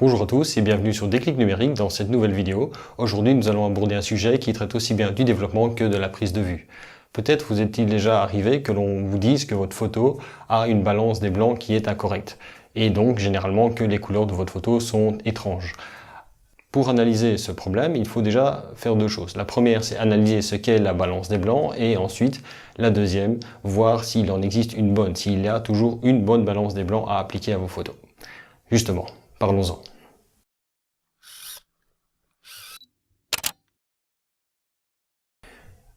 Bonjour à tous et bienvenue sur Déclic Numérique dans cette nouvelle vidéo. Aujourd'hui, nous allons aborder un sujet qui traite aussi bien du développement que de la prise de vue. Peut-être vous est-il déjà arrivé que l'on vous dise que votre photo a une balance des blancs qui est incorrecte et donc généralement que les couleurs de votre photo sont étranges. Pour analyser ce problème, il faut déjà faire deux choses. La première, c'est analyser ce qu'est la balance des blancs et ensuite, la deuxième, voir s'il en existe une bonne, s'il y a toujours une bonne balance des blancs à appliquer à vos photos. Justement, parlons-en.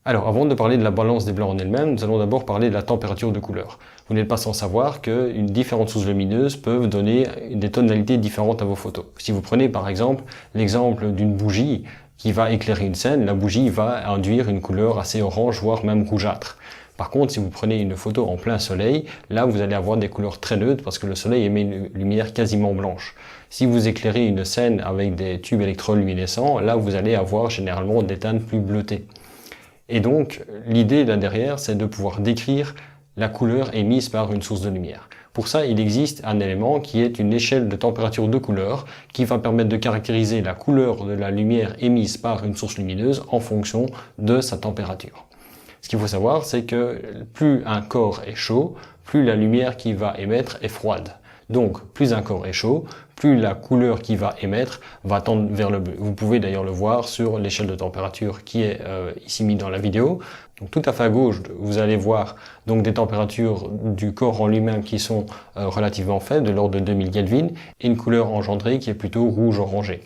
Alors, avant de parler de la balance des blancs en elle-même, nous allons d'abord parler de la température de couleur. Vous n'êtes pas sans savoir qu'une différentes sources lumineuses peuvent donner des tonalités différentes à vos photos. Si vous prenez par exemple l'exemple d'une bougie qui va éclairer une scène, la bougie va induire une couleur assez orange, voire même rougeâtre. Par contre, si vous prenez une photo en plein soleil, là vous allez avoir des couleurs très neutres parce que le soleil émet une lumière quasiment blanche. Si vous éclairez une scène avec des tubes électroluminescents, là vous allez avoir généralement des teintes plus bleutées. Et donc, l'idée là derrière, c'est de pouvoir décrire la couleur émise par une source de lumière. Pour ça, il existe un élément qui est une échelle de température de couleur qui va permettre de caractériser la couleur de la lumière émise par une source lumineuse en fonction de sa température. Ce qu'il faut savoir, c'est que plus un corps est chaud, plus la lumière qu'il va émettre est froide. Donc, plus un corps est chaud, plus la couleur qu'il va émettre va tendre vers le bleu. Vous pouvez d'ailleurs le voir sur l'échelle de température qui est ici mise dans la vidéo. Donc, tout à fait à gauche, vous allez voir donc des températures du corps en lui-même qui sont relativement faibles, de l'ordre de 2000 Kelvin, et une couleur engendrée qui est plutôt rouge-orangé.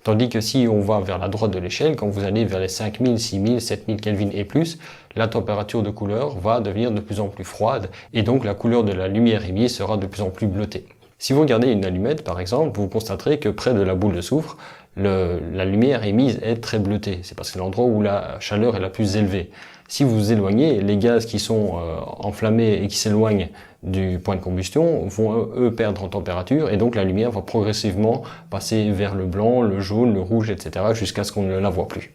Tandis que si on va vers la droite de l'échelle, quand vous allez vers les 5000, 6000, 7000 Kelvin et plus, la température de couleur va devenir de plus en plus froide et donc la couleur de la lumière émise sera de plus en plus bleutée. Si vous regardez une allumette par exemple, vous constaterez que près de la boule de soufre, la lumière émise est très bleutée. C'est parce que c'est l'endroit où la chaleur est la plus élevée. Si vous vous éloignez, les gaz qui sont enflammés et qui s'éloignent du point de combustion vont eux perdre en température et donc la lumière va progressivement passer vers le blanc, le jaune, le rouge, etc. jusqu'à ce qu'on ne la voit plus.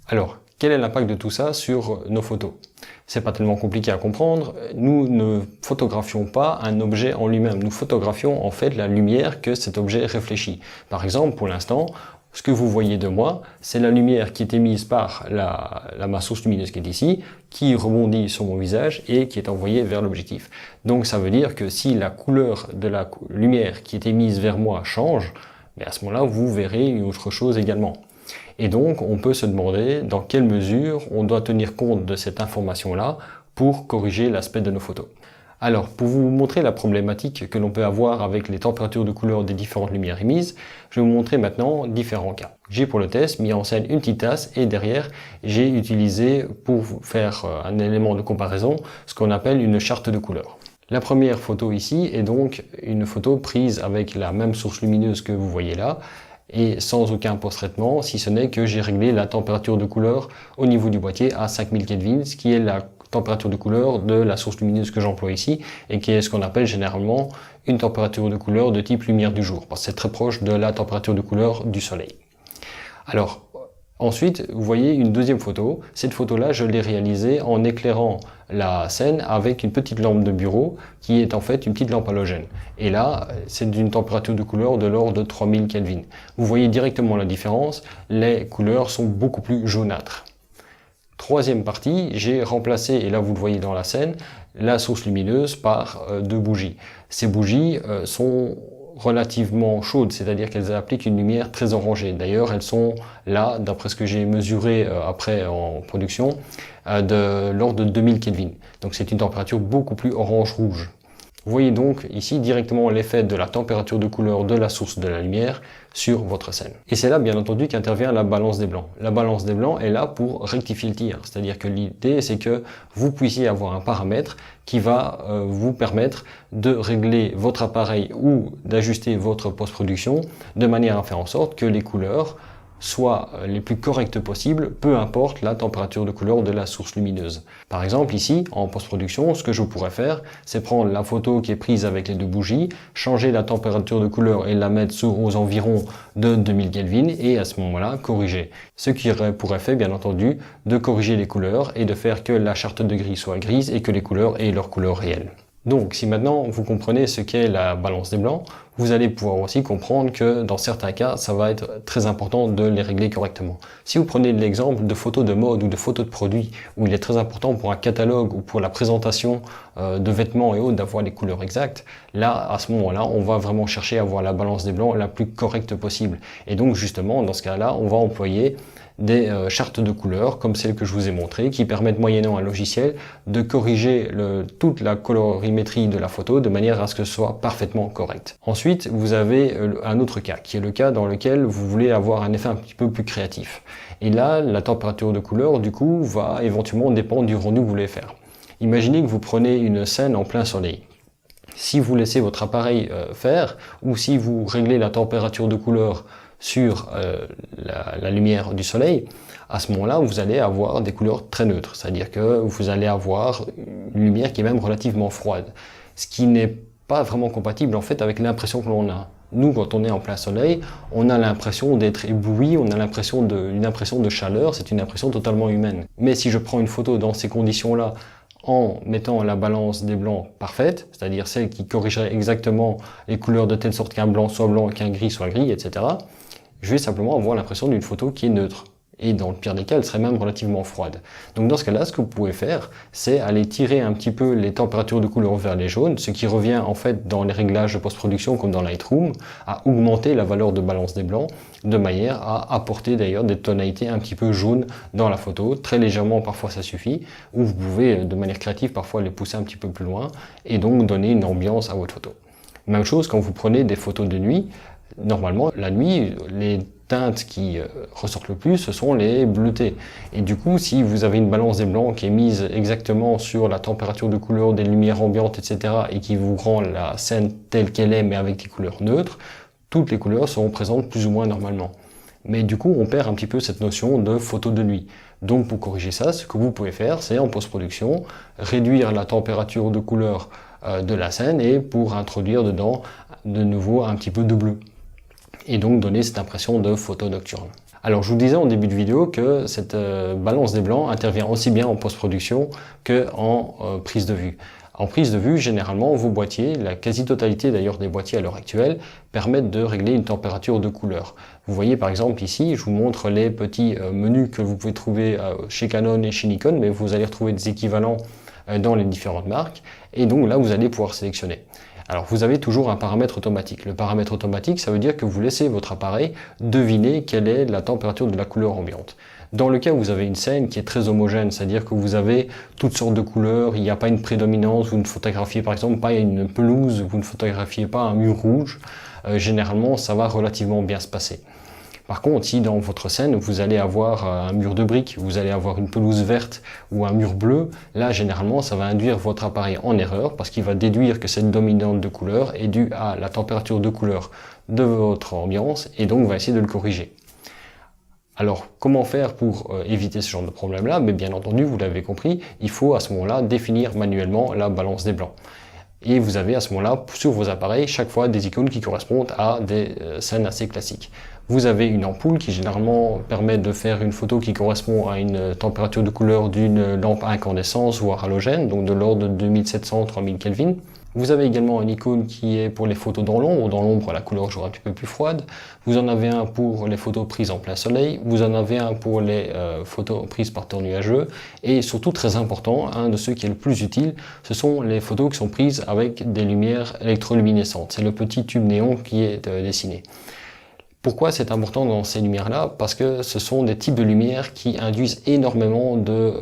Alors, quel est l'impact de tout ça sur nos photos? C'est pas tellement compliqué à comprendre. Nous ne photographions pas un objet en lui-même. Nous photographions en fait la lumière que cet objet réfléchit. Par exemple, pour l'instant, ce que vous voyez de moi, c'est la lumière qui est émise par ma source lumineuse qui est ici, qui rebondit sur mon visage et qui est envoyée vers l'objectif. Donc ça veut dire que si la couleur de la lumière qui est émise vers moi change, à ce moment-là, vous verrez une autre chose également. Et donc, on peut se demander dans quelle mesure on doit tenir compte de cette information-là pour corriger l'aspect de nos photos. Alors, pour vous montrer la problématique que l'on peut avoir avec les températures de couleur des différentes lumières émises, je vais vous montrer maintenant différents cas. J'ai pour le test mis en scène une petite tasse et derrière, j'ai utilisé pour faire un élément de comparaison ce qu'on appelle une charte de couleurs. La première photo ici est donc une photo prise avec la même source lumineuse que vous voyez là, et sans aucun post-traitement, si ce n'est que j'ai réglé la température de couleur au niveau du boîtier à 5000 Kelvin, ce qui est la température de couleur de la source lumineuse que j'emploie ici, et qui est ce qu'on appelle généralement une température de couleur de type lumière du jour, parce que c'est très proche de la température de couleur du soleil. Alors, ensuite, vous voyez une deuxième photo. Cette photo-là, je l'ai réalisée en éclairant la scène avec une petite lampe de bureau qui est en fait une petite lampe halogène. Et là, c'est d'une température de couleur de l'ordre de 3000 Kelvin. Vous voyez directement la différence, les couleurs sont beaucoup plus jaunâtres. Troisième partie, j'ai remplacé, et là vous le voyez dans la scène, la source lumineuse par deux bougies. Ces bougies sont relativement chaudes, c'est-à-dire qu'elles appliquent une lumière très orangée. D'ailleurs, elles sont là, d'après ce que j'ai mesuré après en production, de l'ordre de 2000 Kelvin. Donc c'est une température beaucoup plus orange-rouge. Vous voyez donc ici directement l'effet de la température de couleur de la source de la lumière sur votre scène. Et c'est là bien entendu qu'intervient la balance des blancs. La balance des blancs est là pour rectifier le tir, c'est-à-dire que l'idée c'est que vous puissiez avoir un paramètre qui va vous permettre de régler votre appareil ou d'ajuster votre post-production de manière à faire en sorte que les couleurs soient les plus correctes possibles, peu importe la température de couleur de la source lumineuse. Par exemple, ici, en post-production, ce que je pourrais faire, c'est prendre la photo qui est prise avec les deux bougies, changer la température de couleur et la mettre aux environs de 2000 Kelvin et à ce moment-là, corriger. Ce qui aurait pour effet, bien entendu, de corriger les couleurs et de faire que la charte de gris soit grise et que les couleurs aient leur couleur réelle. Donc, si maintenant vous comprenez ce qu'est la balance des blancs, Vous allez pouvoir aussi comprendre que dans certains cas, ça va être très important de les régler correctement. Si vous prenez l'exemple de photos de mode ou de photos de produits, où il est très important pour un catalogue ou pour la présentation de vêtements et autres d'avoir les couleurs exactes, là, à ce moment-là, on va vraiment chercher à avoir la balance des blancs la plus correcte possible. Et donc, justement, dans ce cas-là, on va employer des chartes de couleurs comme celles que je vous ai montrées qui permettent moyennant un logiciel de corriger toute la colorimétrie de la photo de manière à ce que ce soit parfaitement correct. Ensuite, vous avez un autre cas qui est le cas dans lequel vous voulez avoir un effet un petit peu plus créatif. Et là, la température de couleur du coup va éventuellement dépendre du rendu que vous voulez faire. Imaginez que vous prenez une scène en plein soleil. Si vous laissez votre appareil faire ou si vous réglez la température de couleur sur la lumière du soleil, à ce moment-là, vous allez avoir des couleurs très neutres. C'est-à-dire que vous allez avoir une lumière qui est même relativement froide. Ce qui n'est pas vraiment compatible en fait avec l'impression que l'on a. Nous, quand on est en plein soleil, on a l'impression d'être ébloui, on a une impression de chaleur, c'est une impression totalement humaine. Mais si je prends une photo dans ces conditions-là, en mettant la balance des blancs parfaite, c'est-à-dire celle qui corrigerait exactement les couleurs de telle sorte qu'un blanc, qu'un gris soit gris, etc., je vais simplement avoir l'impression d'une photo qui est neutre. Et dans le pire des cas, elle serait même relativement froide. Donc dans ce cas-là, ce que vous pouvez faire, c'est aller tirer un petit peu les températures de couleur vers les jaunes, ce qui revient en fait dans les réglages de post-production comme dans Lightroom, à augmenter la valeur de balance des blancs, de manière à apporter d'ailleurs des tonalités un petit peu jaunes dans la photo. Très légèrement, parfois ça suffit, ou vous pouvez de manière créative parfois les pousser un petit peu plus loin, et donc donner une ambiance à votre photo. Même chose quand vous prenez des photos de nuit. Normalement, la nuit, les teintes qui ressortent le plus, ce sont les bleutés. Et du coup, si vous avez une balance des blancs qui est mise exactement sur la température de couleur des lumières ambiantes, etc., et qui vous rend la scène telle qu'elle est, mais avec des couleurs neutres, toutes les couleurs seront présentes plus ou moins normalement. Mais du coup, on perd un petit peu cette notion de photo de nuit. Donc, pour corriger ça, ce que vous pouvez faire, c'est en post-production, réduire la température de couleur de la scène et pour introduire dedans de nouveau un petit peu de bleu. Et donc donner cette impression de photo nocturne. Alors je vous disais en début de vidéo que cette balance des blancs intervient aussi bien en post-production qu'en prise de vue. En prise de vue, généralement, vos boîtiers, la quasi-totalité d'ailleurs des boîtiers à l'heure actuelle, permettent de régler une température de couleur. Vous voyez par exemple ici, je vous montre les petits menus que vous pouvez trouver chez Canon et chez Nikon, mais vous allez retrouver des équivalents dans les différentes marques. Et donc là, vous allez pouvoir sélectionner. Alors vous avez toujours un paramètre automatique. Le paramètre automatique, ça veut dire que vous laissez votre appareil deviner quelle est la température de la couleur ambiante. Dans le cas où vous avez une scène qui est très homogène, c'est-à-dire que vous avez toutes sortes de couleurs, il n'y a pas une prédominance, vous ne photographiez par exemple pas une pelouse, vous ne photographiez pas un mur rouge, généralement ça va relativement bien se passer. Par contre, si dans votre scène, vous allez avoir un mur de briques, vous allez avoir une pelouse verte ou un mur bleu, là, généralement, ça va induire votre appareil en erreur parce qu'il va déduire que cette dominante de couleur est due à la température de couleur de votre ambiance et donc va essayer de le corriger. Alors, comment faire pour éviter ce genre de problème-là? Mais bien entendu, vous l'avez compris, il faut à ce moment-là définir manuellement la balance des blancs. Et vous avez à ce moment-là, sur vos appareils, chaque fois des icônes qui correspondent à des scènes assez classiques. Vous avez une ampoule qui généralement permet de faire une photo qui correspond à une température de couleur d'une lampe à incandescence ou à halogène, donc de l'ordre de 2700-3000 Kelvin. Vous avez également une icône qui est pour les photos dans l'ombre. Dans l'ombre, la couleur sera un petit peu plus froide. Vous en avez un pour les photos prises en plein soleil. Vous en avez un pour les photos prises par temps nuageux. Et surtout, très important, un de ceux qui est le plus utile, ce sont les photos qui sont prises avec des lumières électroluminescentes. C'est le petit tube néon qui est dessiné. Pourquoi c'est important dans ces lumières-là? Parce que ce sont des types de lumières qui induisent énormément de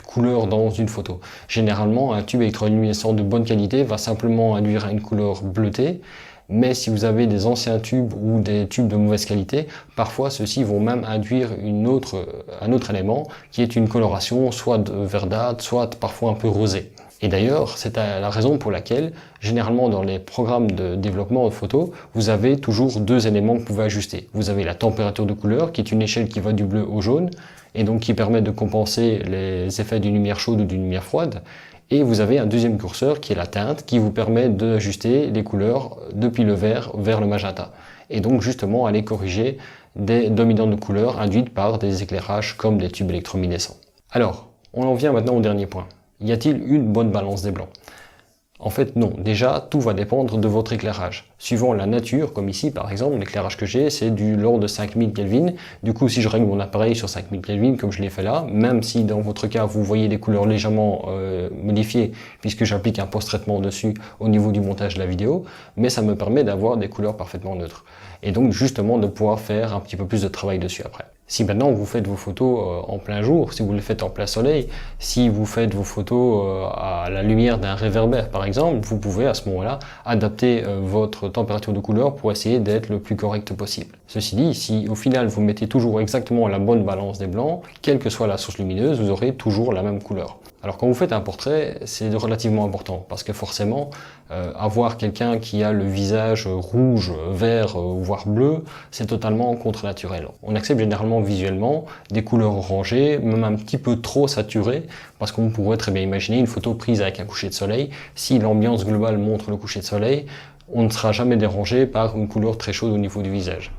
couleurs dans une photo. Généralement, un tube électroluminescent de bonne qualité va simplement induire une couleur bleutée, mais si vous avez des anciens tubes ou des tubes de mauvaise qualité, parfois ceux-ci vont même induire un autre élément qui est une coloration soit verdâtre, soit parfois un peu rosée. Et d'ailleurs, c'est la raison pour laquelle, généralement dans les programmes de développement de photos, vous avez toujours deux éléments que vous pouvez ajuster. Vous avez la température de couleur, qui est une échelle qui va du bleu au jaune, et donc qui permet de compenser les effets d'une lumière chaude ou d'une lumière froide. Et vous avez un deuxième curseur, qui est la teinte, qui vous permet d'ajuster les couleurs depuis le vert vers le magenta. Et donc justement aller corriger des dominantes de couleurs induites par des éclairages comme des tubes électroluminescents. Alors, on en vient maintenant au dernier point. Y a-t-il une bonne balance des blancs? En fait, non. Déjà, tout va dépendre de votre éclairage. Suivant la nature, comme ici, par exemple, l'éclairage que j'ai, c'est du l'ordre de 5000 Kelvin. Du coup, si je règle mon appareil sur 5000 Kelvin, comme je l'ai fait là, même si dans votre cas, vous voyez des couleurs légèrement modifiées, puisque j'applique un post-traitement dessus au niveau du montage de la vidéo, mais ça me permet d'avoir des couleurs parfaitement neutres. Et donc, justement, de pouvoir faire un petit peu plus de travail dessus après. Si maintenant vous faites vos photos en plein jour, si vous les faites en plein soleil, si vous faites vos photos à la lumière d'un réverbère par exemple, vous pouvez à ce moment-là adapter votre température de couleur pour essayer d'être le plus correct possible. Ceci dit, si au final vous mettez toujours exactement la bonne balance des blancs, quelle que soit la source lumineuse, vous aurez toujours la même couleur. Alors quand vous faites un portrait, c'est relativement important parce que forcément, avoir quelqu'un qui a le visage rouge, vert, voire bleu, c'est totalement contre-naturel. On accepte généralement visuellement des couleurs orangées, même un petit peu trop saturées, parce qu'on pourrait très bien imaginer une photo prise avec un coucher de soleil. Si l'ambiance globale montre le coucher de soleil, on ne sera jamais dérangé par une couleur très chaude au niveau du visage.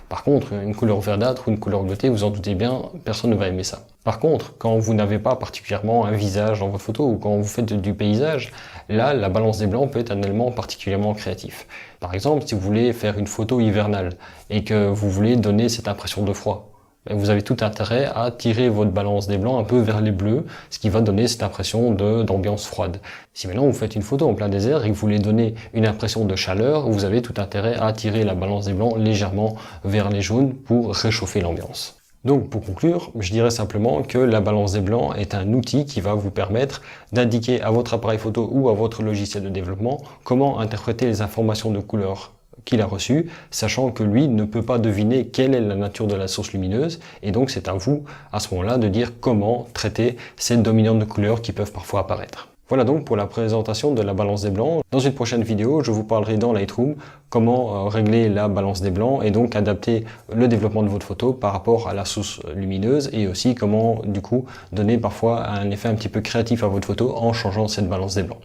Par contre, une couleur verdâtre ou une couleur bleutée, vous en doutez bien, personne ne va aimer ça. Par contre, quand vous n'avez pas particulièrement un visage dans votre photo ou quand vous faites du paysage, là, la balance des blancs peut être un élément particulièrement créatif. Par exemple, si vous voulez faire une photo hivernale et que vous voulez donner cette impression de froid, vous avez tout intérêt à tirer votre balance des blancs un peu vers les bleus, ce qui va donner cette impression d'ambiance froide. Si maintenant vous faites une photo en plein désert et que vous voulez donner une impression de chaleur, vous avez tout intérêt à tirer la balance des blancs légèrement vers les jaunes pour réchauffer l'ambiance. Donc pour conclure, je dirais simplement que la balance des blancs est un outil qui va vous permettre d'indiquer à votre appareil photo ou à votre logiciel de développement comment interpréter les informations de couleur qu'il a reçu, sachant que lui ne peut pas deviner quelle est la nature de la source lumineuse, et donc c'est à vous, à ce moment-là, de dire comment traiter ces dominantes de couleurs qui peuvent parfois apparaître. Voilà donc pour la présentation de la balance des blancs. Dans une prochaine vidéo, je vous parlerai dans Lightroom comment régler la balance des blancs et donc adapter le développement de votre photo par rapport à la source lumineuse et aussi comment, du coup, donner parfois un effet un petit peu créatif à votre photo en changeant cette balance des blancs.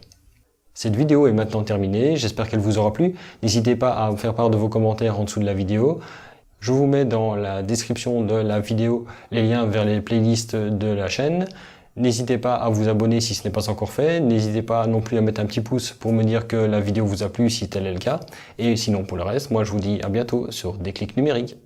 Cette vidéo est maintenant terminée, j'espère qu'elle vous aura plu. N'hésitez pas à me faire part de vos commentaires en dessous de la vidéo. Je vous mets dans la description de la vidéo les liens vers les playlists de la chaîne. N'hésitez pas à vous abonner si ce n'est pas encore fait. N'hésitez pas non plus à mettre un petit pouce pour me dire que la vidéo vous a plu si tel est le cas. Et sinon pour le reste, moi je vous dis à bientôt sur Déclic Numérique.